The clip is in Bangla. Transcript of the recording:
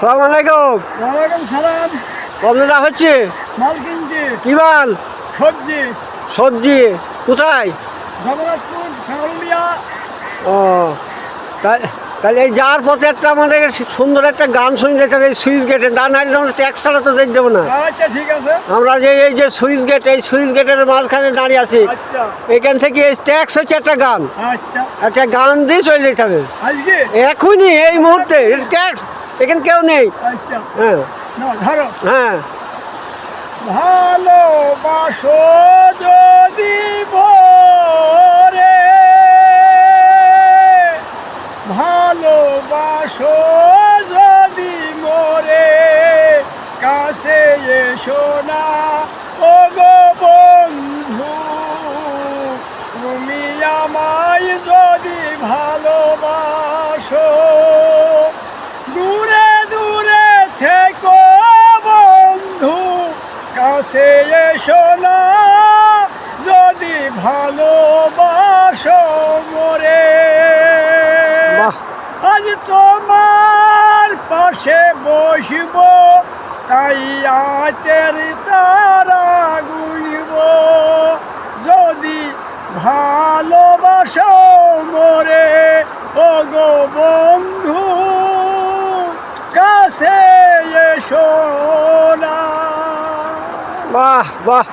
আসসালামু আলাইকুম। ওয়ালাইকুম সালাম। কমলা হচ্ছে মাল কিনছি, কি মাল? সবজি। সবজি কোথায়? জগন্নাথপুর ছাগলিয়া। ও তাহলে এই যাওয়ার পথে একটা আমাদের সুন্দর একটা গান শুনে যেতে হবে, এই সুইচ গেটে দান আসলে আমরা ট্যাক্স ছাড়া তো যেতে দেবো না। আচ্ছা ঠিক আছে। আমরা যে এই যে সুইচ গেট, এই সুইচ গেটের মাঝখানে দাঁড়িয়ে আছি, আচ্ছা এখান থেকে এই ট্যাক্স হচ্ছে একটা গান, আচ্ছা। একটা গান দিয়ে চলে যেতে হবে আজকে এখনই এই মুহূর্তে। ট্যাক্স এখানে কেউ নেই। আচ্ছা হ্যাঁ না ধরো। হ্যাঁ। ভালোবাসো যদি ভরে, ভালোবাসো যদি মরে, কাছে এসো না ও গো বন্ধু, তুমি আমায় যদি ভালোবাসো, দূরে দূরে থেকো বন্ধু, কাছে এসো না যদি ভালোবাসো মোরে। বাহ আজ তোমার পাশে বসব, তাই আতের তারা গুনব, যদি ভালোবাসো মোরে ও গো বন্ধু, কাছে এসো না। বাহ বাহ।